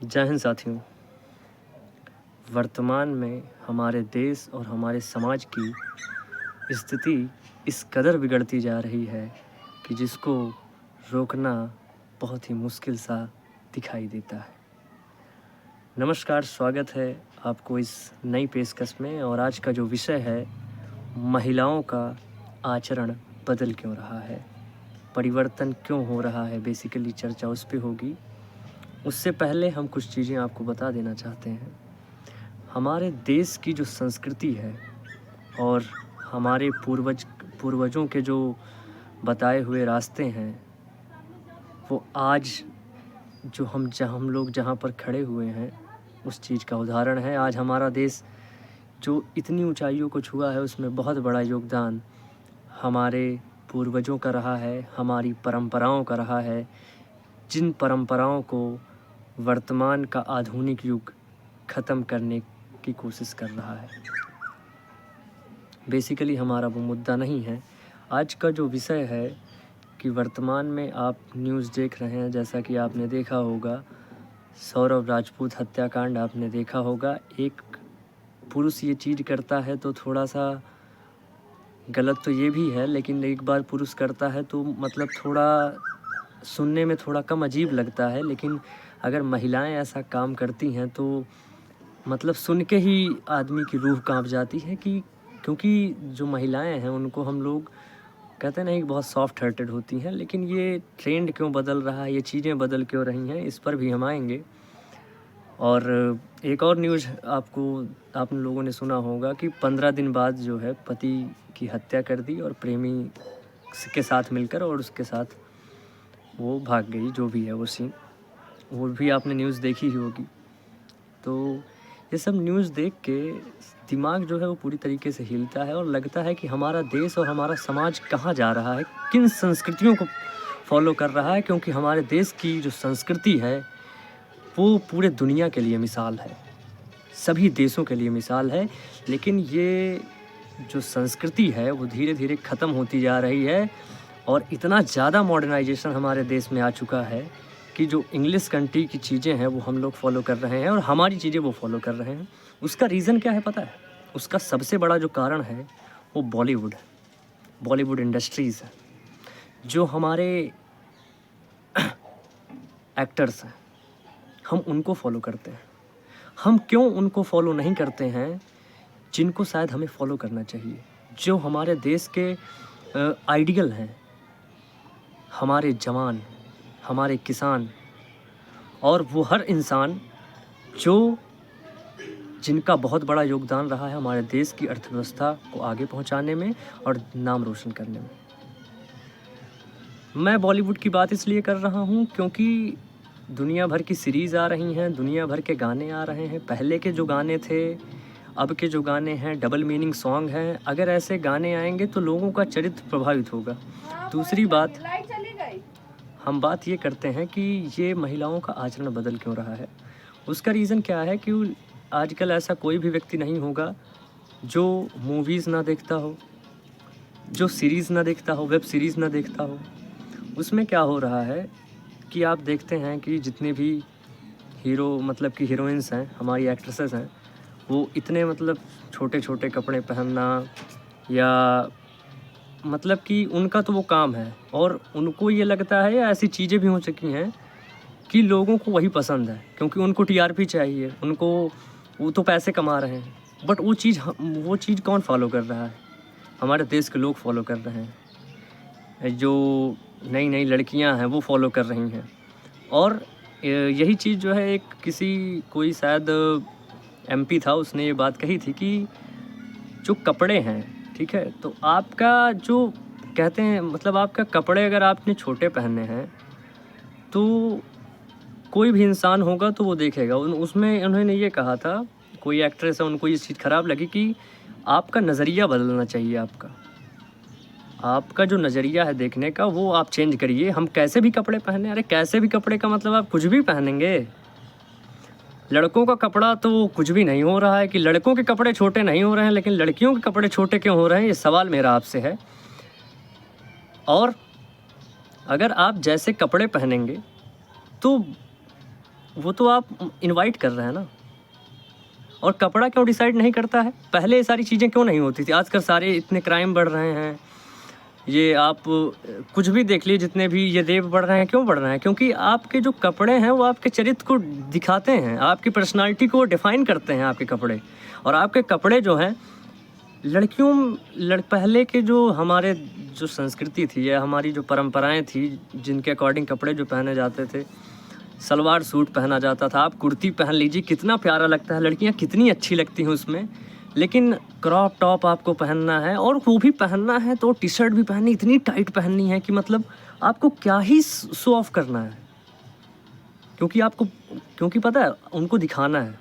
जय हिंद साथियों। वर्तमान में हमारे देश और हमारे समाज की स्थिति इस कदर बिगड़ती जा रही है कि जिसको रोकना बहुत ही मुश्किल सा दिखाई देता है। नमस्कार, स्वागत है आपको इस नई पेशकश में। और आज का जो विषय है, महिलाओं का आचरण बदल क्यों रहा है, परिवर्तन क्यों हो रहा है, बेसिकली चर्चा उस पे होगी। उससे पहले हम कुछ चीज़ें आपको बता देना चाहते हैं। हमारे देश की जो संस्कृति है और हमारे पूर्वजों के जो बताए हुए रास्ते हैं, वो आज जो हम लोग जहाँ पर खड़े हुए हैं उस चीज़ का उदाहरण है। आज हमारा देश जो इतनी ऊंचाइयों को छुआ है, उसमें बहुत बड़ा योगदान हमारे पूर्वजों का रहा है, हमारी परंपराओं का रहा है, जिन परंपराओं को वर्तमान का आधुनिक युग ख़त्म करने की कोशिश कर रहा है। बेसिकली हमारा वो मुद्दा नहीं है। आज का जो विषय है कि वर्तमान में आप न्यूज़ देख रहे हैं, जैसा कि आपने देखा होगा सौरव राजपूत हत्याकांड आपने देखा होगा। एक पुरुष ये चीज़ करता है तो थोड़ा सा गलत तो ये भी है, लेकिन एक बार पुरुष करता है तो मतलब थोड़ा सुनने में थोड़ा कम अजीब लगता है। लेकिन अगर महिलाएं ऐसा काम करती हैं तो मतलब सुन के ही आदमी की रूह कांप जाती है कि क्योंकि जो महिलाएं हैं उनको हम लोग कहते नहीं कि बहुत सॉफ्ट हार्टेड होती हैं। लेकिन ये ट्रेंड क्यों बदल रहा है, ये चीज़ें बदल क्यों रही हैं, इस पर भी हम आएंगे। और एक और न्यूज़ आप लोगों ने सुना होगा कि 15 दिन बाद जो है पति की हत्या कर दी और प्रेमी के साथ मिलकर, और उसके साथ वो भाग गई। जो भी है वो सीन, वो भी आपने न्यूज़ देखी ही होगी। तो ये सब न्यूज़ देख के दिमाग जो है वो पूरी तरीके से हिलता है और लगता है कि हमारा देश और हमारा समाज कहाँ जा रहा है, किन संस्कृतियों को फॉलो कर रहा है। क्योंकि हमारे देश की जो संस्कृति है वो पूरे दुनिया के लिए मिसाल है, सभी देशों के लिए मिसाल है। लेकिन ये जो संस्कृति है वो धीरे धीरे ख़त्म होती जा रही है और इतना ज़्यादा मॉडर्नाइजेशन हमारे देश में आ चुका है कि जो इंग्लिश कंट्री की चीज़ें हैं वो हम लोग फॉलो कर रहे हैं और हमारी चीज़ें वो फॉलो कर रहे हैं। उसका रीज़न क्या है पता है? उसका सबसे बड़ा जो कारण है वो बॉलीवुड इंडस्ट्रीज़ है। जो हमारे एक्टर्स हैं, हम उनको फॉलो करते हैं। हम क्यों उनको फॉलो नहीं करते हैं जिनको शायद हमें फॉलो करना चाहिए? जो हमारे देश के आइडियल हैं, हमारे जवान, हमारे किसान और वो हर इंसान जिनका बहुत बड़ा योगदान रहा है हमारे देश की अर्थव्यवस्था को आगे पहुंचाने में और नाम रोशन करने में। मैं बॉलीवुड की बात इसलिए कर रहा हूं क्योंकि दुनिया भर की सीरीज़ आ रही हैं, दुनिया भर के गाने आ रहे हैं। पहले के जो गाने थे, अब के जो गाने हैं, डबल मीनिंग सॉन्ग हैं। अगर ऐसे गाने आएंगे तो लोगों का चरित्र प्रभावित होगा। दूसरी बात, हम बात ये करते हैं कि ये महिलाओं का आचरण बदल क्यों रहा है। उसका रीज़न क्या है कि आजकल ऐसा कोई भी व्यक्ति नहीं होगा जो मूवीज़ ना देखता हो, जो सीरीज़ ना देखता हो, वेब सीरीज़ ना देखता हो। उसमें क्या हो रहा है कि आप देखते हैं कि जितने भी हीरो मतलब कि हीरोइंस हैं, हमारी एक्ट्रेसेस हैं, वो इतने मतलब छोटे छोटे कपड़े पहनना, या मतलब कि उनका तो वो काम है और उनको ये लगता है, या ऐसी चीज़ें भी हो चुकी हैं कि लोगों को वही पसंद है क्योंकि उनको टीआरपी चाहिए, उनको वो तो पैसे कमा रहे हैं। बट वो चीज़ कौन फॉलो कर रहा है? हमारे देश के लोग फॉलो कर रहे हैं, जो नई नई लड़कियां हैं वो फॉलो कर रही हैं। और यही चीज़ जो है, कोई शायद एमपी था, उसने ये बात कही थी कि जो कपड़े हैं, ठीक है, तो आपका जो कहते हैं मतलब आपका कपड़े अगर आपने छोटे पहनने हैं तो कोई भी इंसान होगा तो वो देखेगा। उसमें उन्होंने ये कहा था, कोई एक्ट्रेस है, उनको ये चीज़ ख़राब लगी कि आपका नज़रिया बदलना चाहिए। आपका जो नज़रिया है देखने का वो आप चेंज करिए। हम कैसे भी कपड़े पहने, अरे कैसे भी कपड़े का मतलब आप कुछ भी पहनेंगे। लड़कों का कपड़ा तो कुछ भी नहीं हो रहा है कि लड़कों के कपड़े छोटे नहीं हो रहे हैं, लेकिन लड़कियों के कपड़े छोटे क्यों हो रहे हैं, ये सवाल मेरा आपसे है। और अगर आप जैसे कपड़े पहनेंगे तो वो तो आप इनवाइट कर रहे हैं ना। और कपड़ा क्यों डिसाइड नहीं करता है? पहले ये सारी चीज़ें क्यों नहीं होती थी? आजकल सारे इतने क्राइम बढ़ रहे हैं, ये आप कुछ भी देख लीजिए, जितने भी ये रेप बढ़ रहे हैं, क्यों बढ़ रहे हैं? क्योंकि आपके जो कपड़े हैं वो आपके चरित्र को दिखाते हैं, आपकी पर्सनालिटी को डिफाइन करते हैं आपके कपड़े। और आपके कपड़े जो हैं पहले के जो हमारे जो संस्कृति थी या हमारी जो परंपराएं थी, जिनके अकॉर्डिंग कपड़े जो पहने जाते थे, सलवार सूट पहना जाता था। आप कुर्ती पहन लीजिए, कितना प्यारा लगता है, लड़कियां कितनी अच्छी लगती हैं उसमें। लेकिन क्रॉप टॉप आपको पहनना है, और वो भी पहनना है तो टी शर्ट भी पहननी, इतनी टाइट पहननी है कि मतलब आपको क्या ही शो ऑफ करना है। क्योंकि पता है उनको दिखाना है,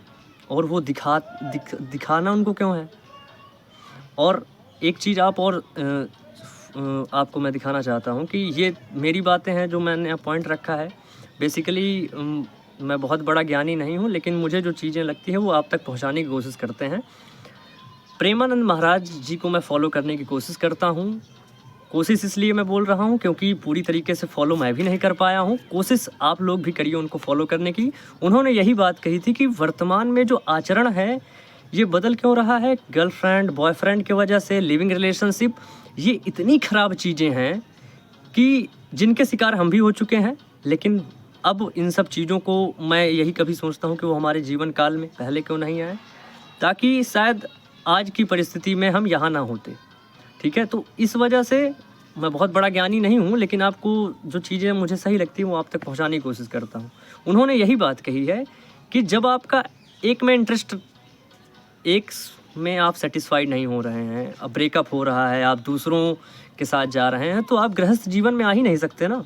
और वो दिखाना उनको क्यों है। और एक चीज़ आपको मैं दिखाना चाहता हूँ कि ये मेरी बातें हैं जो मैंने पॉइंट रखा है। बेसिकली मैं बहुत बड़ा ज्ञानी नहीं हूँ, लेकिन मुझे जो चीज़ें लगती हैं वो आप तक पहुँचाने की कोशिश करते हैं। प्रेमानंद महाराज जी को मैं फॉलो करने की कोशिश करता हूँ। कोशिश इसलिए मैं बोल रहा हूँ क्योंकि पूरी तरीके से फॉलो मैं भी नहीं कर पाया हूँ। कोशिश आप लोग भी करिए उनको फॉलो करने की। उन्होंने यही बात कही थी कि वर्तमान में जो आचरण है ये बदल क्यों रहा है? गर्लफ्रेंड बॉयफ्रेंड की वजह से, लिविंग रिलेशनशिप, ये इतनी ख़राब चीज़ें हैं कि जिनके शिकार हम भी हो चुके हैं। लेकिन अब इन सब चीज़ों को मैं यही कभी सोचता हूँ कि वो हमारे जीवन काल में पहले क्यों नहीं आए, ताकि शायद आज की परिस्थिति में हम यहाँ ना होते। ठीक है, तो इस वजह से मैं बहुत बड़ा ज्ञानी नहीं हूँ, लेकिन आपको जो चीज़ें मुझे सही लगती हैं वो आप तक पहुँचाने की कोशिश करता हूँ। उन्होंने यही बात कही है कि जब आपका एक में आप सेटिस्फाइड नहीं हो रहे हैं, अब ब्रेकअप हो रहा है, आप दूसरों के साथ जा रहे हैं, तो आप गृहस्थ जीवन में आ ही नहीं सकते ना।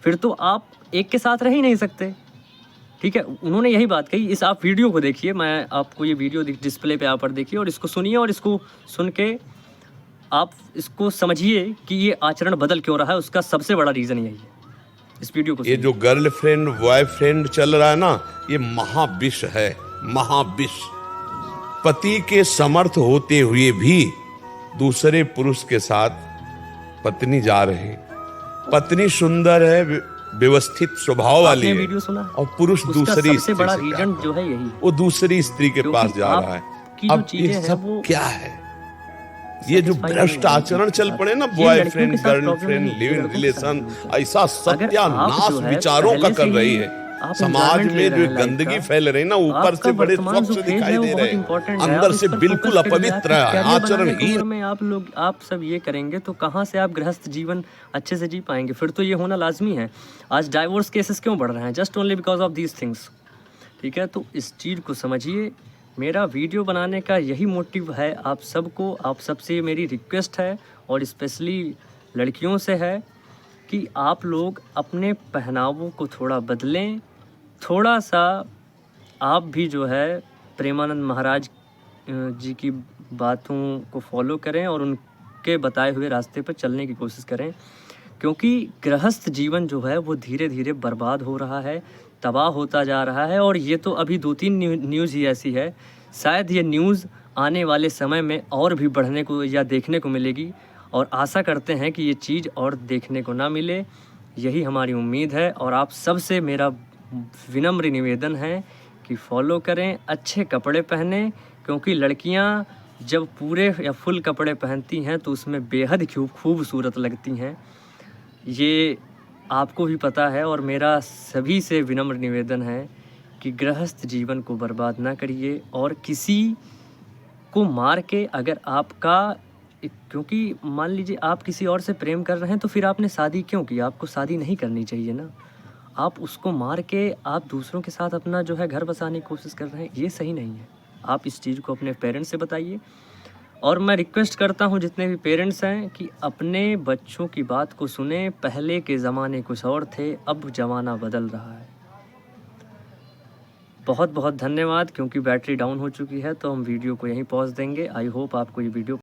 फिर तो आप एक के साथ रह ही नहीं सकते। ठीक है, उन्होंने यही बात कही। इस आप वीडियो को देखिए, मैं आपको ये वीडियो डिस्प्ले पे यहाँ पर देखिए, और इसको सुनिए, और इसको सुन के आप इसको समझिए कि ये आचरण बदल क्यों रहा है। उसका सबसे बड़ा रीज़न यही है। इस वीडियो को ये जो गर्लफ्रेंड बॉयफ्रेंड चल रहा है ना, ये महाविष है, महाविष। पति के समर्थ होते हुए भी दूसरे पुरुष के साथ पत्नी जा रही। पत्नी सुंदर है, व्यवस्थित स्वभाव वाली है, वीडियो सुना, और पुरुष दूसरी सबसे बड़ा रीजन जो है यही, वो दूसरी स्त्री के पास जा रहा है। अब ये सब क्या है? ये जो भ्रष्ट आचरण चल पड़े ना, बॉयफ्रेंड गर्लफ्रेंड लिविंग रिलेशन, ऐसा सत्यानाश विचारों का कर रही है। समाज में जो गंदगी फैल रही ना, ऊपर से बड़े स्वच्छ दिखाई दे रहे हैं, अंदर से बिल्कुल अपवित्र है, आचरणहीन। में आप सब ये करेंगे तो कहाँ से आप गृहस्थ जीवन अच्छे से जी पाएंगे? फिर तो ये होना लाजमी है। आज डाइवोर्स केसेस क्यों बढ़ रहे हैं? Just only because of these things. ठीक है, तो इस चीज़ को समझिए। मेरा वीडियो बनाने का यही मोटिव है आप सबको, आप सबसे मेरी रिक्वेस्ट है, और स्पेशली लड़कियों से है कि आप लोग अपने पहनावों को थोड़ा बदलें। थोड़ा सा आप भी जो है प्रेमानंद महाराज जी की बातों को फॉलो करें और उनके बताए हुए रास्ते पर चलने की कोशिश करें, क्योंकि गृहस्थ जीवन जो है वो धीरे धीरे बर्बाद हो रहा है, तबाह होता जा रहा है। और ये तो अभी 2-3 न्यूज़ ही ऐसी है, शायद ये न्यूज़ आने वाले समय में और भी बढ़ने को या देखने को मिलेगी, और आशा करते हैं कि ये चीज़ और देखने को ना मिले, यही हमारी उम्मीद है। और आप सबसे मेरा विनम्र निवेदन है कि फॉलो करें, अच्छे कपड़े पहनें, क्योंकि लड़कियां जब पूरे या फुल कपड़े पहनती हैं तो उसमें बेहद खूबसूरत लगती हैं। ये आपको भी पता है, और मेरा सभी से विनम्र निवेदन है कि गृहस्थ जीवन को बर्बाद ना करिए। और किसी को मार के अगर आपका, क्योंकि मान लीजिए आप किसी और से प्रेम कर रहे हैं तो फिर आपने शादी क्यों की? आपको शादी नहीं करनी चाहिए ना। आप उसको मार के आप दूसरों के साथ अपना जो है घर बसाने की कोशिश कर रहे हैं, ये सही नहीं है। आप इस चीज़ को अपने पेरेंट्स से बताइए। और मैं रिक्वेस्ट करता हूँ जितने भी पेरेंट्स हैं कि अपने बच्चों की बात को सुने। पहले के ज़माने कुछ और थे, अब ज़माना बदल रहा है। बहुत बहुत धन्यवाद। क्योंकि बैटरी डाउन हो चुकी है तो हम वीडियो को यहीं पॉज देंगे। आई होप आपको ये वीडियो